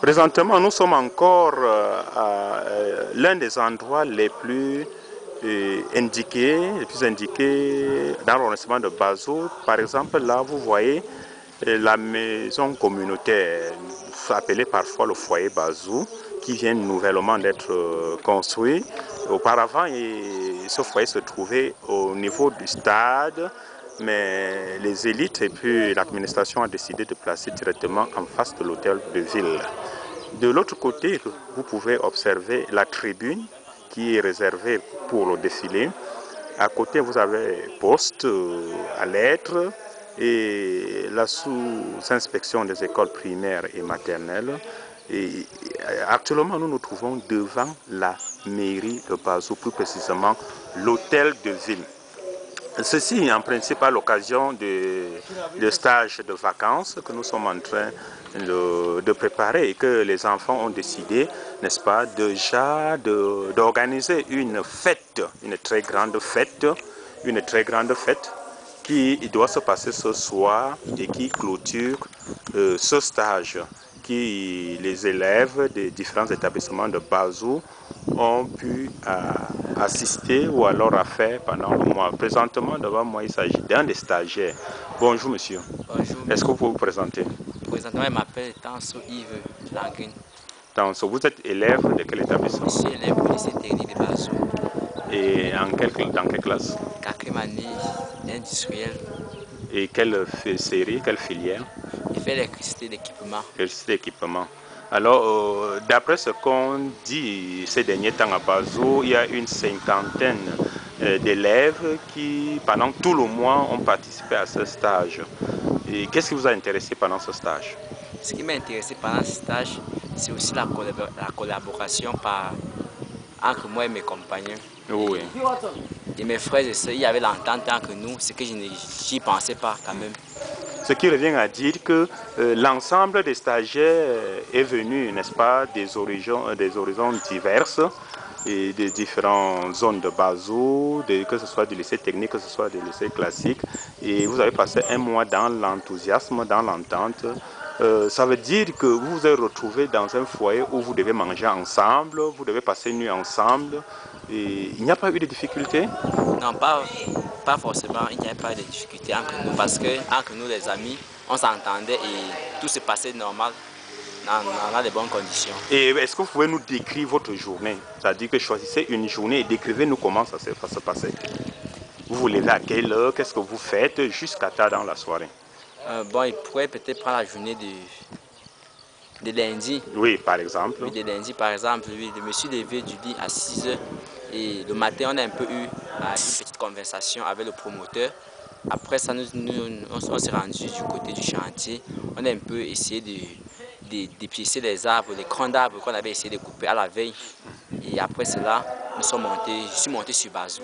Présentement, nous sommes encore à l'un des endroits les plus indiqués dans l'arrondissement de Bazou. Par exemple, là, vous voyez la maison communautaire, appelée parfois le foyer Bazou, qui vient nouvellement d'être construit. Auparavant, ce foyer se trouvait au niveau du stade, mais les élites et puis l'administration a décidé de placer directement en face de l'hôtel de ville. De l'autre côté, vous pouvez observer la tribune qui est réservée pour le défilé. À côté, vous avez poste à lettres et la sous-inspection des écoles primaires et maternelles. Et actuellement, nous nous trouvons devant la mairie de Bazou, plus précisément l'hôtel de ville. Ceci, en principe, à l'occasion de stages de vacances que nous sommes en train de préparer et que les enfants ont décidé, n'est-ce pas, déjà d'organiser une fête, une très grande fête qui doit se passer ce soir et qui clôture ce stage qui les élèves des différents établissements de Bazou ont pu assister ou alors à faire pendant le mois. Présentement, devant moi, il s'agit d'un des stagiaires. Bonjour, monsieur. Bonjour. Est-ce que vous pouvez vous présenter? Présentement, je m'appelle Tanso Yves Langrine. Tanso, vous êtes élève de quel établissement? Je suis élève au lycée technique de Bazou. Et dans quelle classe? 4e année industrielle. Et quelle série, quelle filière? Je fais l'électricité d'équipement. L'électricité d'équipement. Alors, d'après ce qu'on dit ces derniers temps à Bazou, il y a une cinquantaine d'élèves qui, pendant tout le mois, ont participé à ce stage. Et qu'est-ce qui vous a intéressé pendant ce stage? Ce qui m'a intéressé pendant ce stage, c'est aussi la collaboration entre moi et mes compagnons. Oui. Et mes frères et sœurs, il y avait l'entente entre nous, ce que je n'y pensais pas quand même. Ce qui revient à dire que l'ensemble des stagiaires est venu, n'est-ce pas, des horizons diverses et des différentes zones de Bazou, que ce soit du lycée technique, que ce soit du lycée classique. Et vous avez passé un mois dans l'enthousiasme, dans l'entente. Ça veut dire que vous vous êtes retrouvés dans un foyer où vous devez manger ensemble, vous devez passer une nuit ensemble. Et il n'y a pas eu de difficultés? Non, pas forcément, il n'y avait pas de difficultés entre nous parce que entre nous les amis, on s'entendait et tout se passait normal dans de bonnes conditions. Et est-ce que vous pouvez nous décrire votre journée? C'est-à-dire que choisissez une journée et décrivez-nous comment ça va se passer. Vous vous levez à quelle heure? Qu'est-ce que vous faites jusqu'à tard dans la soirée? Bon, il pourrait peut-être prendre la journée de lundi. Oui, par exemple. Oui, de lundi, par exemple. Oui, je me suis levé du lit à 6 h et le matin, on a un peu eu une petite conversation avec le promoteur. Après ça, on s'est rendu du côté du chantier. On a un peu essayé d'épicer les arbres, les crans d'arbres qu'on avait essayé de couper à la veille. Et après cela, je suis monté sur Bazou.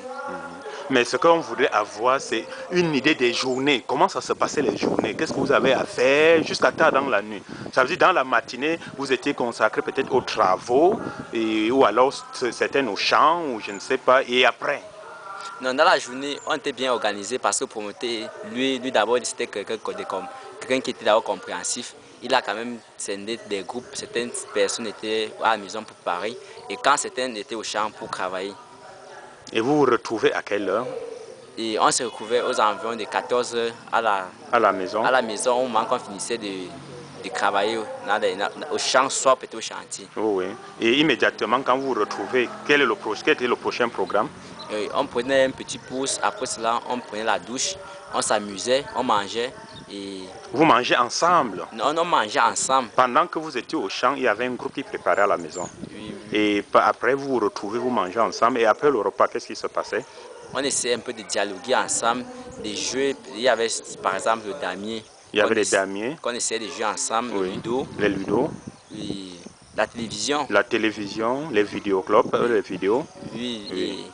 Mais ce qu'on voudrait avoir, c'est une idée des journées. Comment ça se passait les journées? Qu'est-ce que vous avez à faire jusqu'à tard dans la nuit? Ça veut dire dans la matinée, vous étiez consacré peut-être aux travaux, ou alors certains aux champs, ou je ne sais pas, et après? Non, dans la journée, on était bien organisé parce que le promoteur, lui d'abord, c'était quelqu'un qui était d'abord compréhensif. Il a quand même scindé des groupes. Certaines personnes étaient à la maison pour Paris et quand certaines étaient au champ pour travailler. Et vous vous retrouvez à quelle heure? Et on se retrouvait aux environs de 14 h à la maison. À la maison, au moment qu'on finissait de travailler au champ, soit peut-être au chantier. Oui. Et immédiatement, quand vous vous retrouvez, quel était le prochain programme? On prenait un petit pouce, après cela, on prenait la douche, on s'amusait, on mangeait. Et... Vous mangez ensemble? Non, on mangeait ensemble. Pendant que vous étiez au champ, il y avait un groupe qui préparait à la maison. Oui. Et après, vous vous retrouvez, vous mangez ensemble. Et après le repas, qu'est-ce qui se passait? On essayait un peu de dialoguer ensemble, de jouer. Il y avait par exemple le damier. Il y avait les damiers. Qu'on essayait de jouer ensemble, oui. Le ludo. Les ludos. La télévision. La télévision, les vidéoclubs, les vidéos. Oui.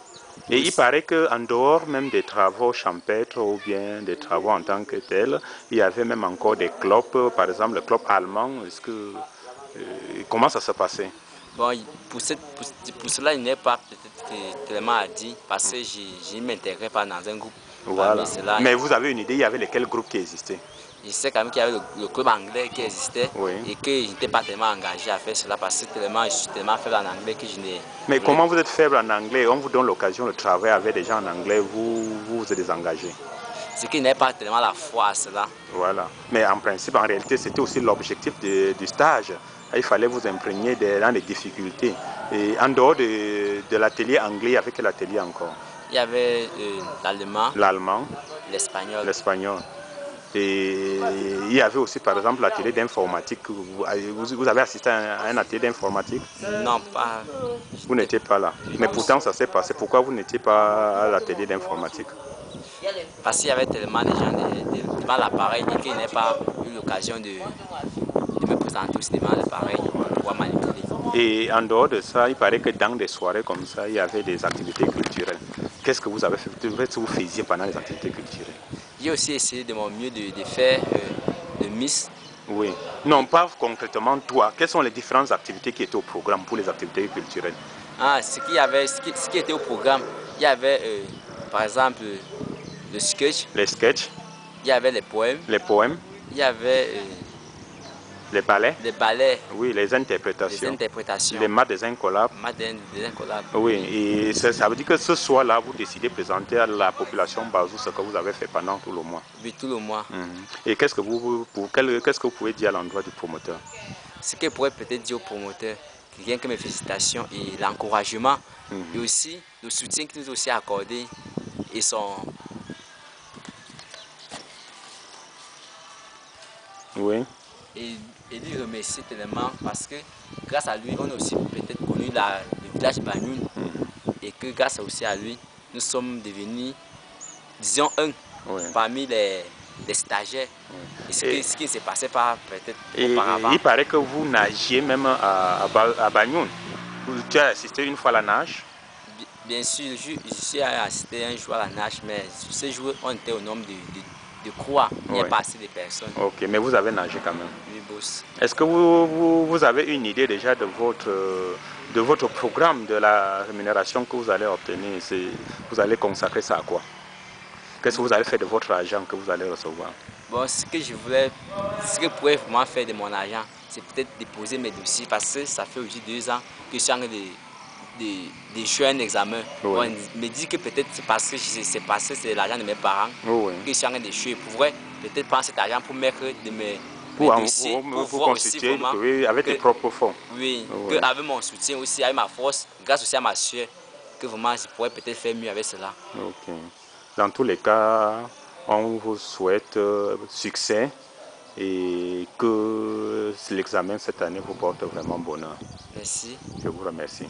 Et il paraît qu'en dehors même des travaux champêtres ou bien des travaux en tant que tels, il y avait même encore des clubs, par exemple le club allemand. Comment ça se passait? Bon, pour cela, il n'est pas peut-être tellement à dire parce que je ne m'intégrais pas dans un groupe. Voilà. Mais vous avez une idée, il y avait lesquels groupes qui existaient? Je sais quand même qu'il y avait le club anglais qui existait Oui. et que je n'étais pas tellement engagé à faire cela parce que je suis tellement faible en anglais que je n'ai... Mais comment vous êtes faible en anglais? On vous donne l'occasion de travailler avec des gens en anglais, vous êtes désengagé. C'est qu'il n'avait pas tellement la foi à cela. Voilà. Mais en principe, en réalité, c'était aussi l'objectif du stage. Il fallait vous imprégner dans les difficultés. Et en dehors de l'atelier anglais, avec l'atelier encore? Il y avait l'allemand, L'allemand, l'espagnol. l'espagnol. Et il y avait aussi, par exemple, l'atelier d'informatique. Vous avez assisté à un atelier d'informatique? Non, pas... Vous n'étiez pas là. Mais pourtant, ça s'est passé. Pourquoi vous n'étiez pas à l'atelier d'informatique? Parce qu'il y avait tellement de gens devant l'appareil et qu'il n'avait pas eu l'occasion de me présenter aussi devant l'appareil pour pouvoir manipuler. Et en dehors de ça, il paraît que dans des soirées comme ça, il y avait des activités culturelles. Qu'est-ce que vous avez fait? Qu'est-ce que vous faisiez pendant les activités culturelles? J'ai aussi essayé de mon mieux de faire de Miss. Oui. Non, pas concrètement toi. Quelles sont les différentes activités qui étaient au programme pour les activités culturelles? Ah, ce qui était au programme, il y avait par exemple le sketch, Les sketchs, il y avait les poèmes, les poèmes, il y avait les ballets, les ballets, oui, les les interprétations, interprétations, les maths des incollables. des incollables. Oui, et ça veut dire que ce soir-là, vous décidez de présenter à la population Bazou ce que vous avez fait pendant tout le mois. Oui, tout le mois. Et qu'est-ce que vous pouvez dire à l'endroit du promoteur? Ce que je pourrais peut-être dire au promoteur, rien que mes félicitations et l'encouragement, et aussi le soutien qu'il nous a aussi accordé et son... Oui. Et lui remercier tellement parce que grâce à lui, on a aussi peut-être connu le village Banyoun et que grâce aussi à lui, nous sommes devenus, disons, parmi les stagiaires. Et ce qui ne s'est passé pas peut-être auparavant. Il paraît que vous nagiez même à Banyoun. Tu as assisté une fois à la nage? Bien sûr, je suis assisté un jour à la nage, mais sur ce jour, on était au nombre de croix. Il n'y a pas assez de personnes. Ok, mais vous avez nagé quand même. Oui, boss. Est-ce que vous avez une idée déjà de votre programme, de la rémunération que vous allez obtenir? Vous allez consacrer ça à quoi? Qu'est-ce que vous allez faire de votre argent que vous allez recevoir? Bon, ce que je pourrais vraiment faire de mon argent, c'est peut-être déposer mes dossiers parce que ça fait aujourd'hui 2 ans que je suis en train de jouer un examen. Oui. Bon, me dit que peut-être c'est parce que c'est l'argent de mes parents que je suis en train de jouer. Je pourrais peut-être prendre cet argent pour mettre de mes dossiers pour voir aussi vraiment avec tes propres fonds. Oui, avec mon soutien aussi, avec ma force, grâce aussi à ma soeur, que vraiment je pourrais peut-être faire mieux avec cela. Ok. Dans tous les cas, on vous souhaite succès et que l'examen cette année vous porte vraiment bonheur. Merci. Je vous remercie.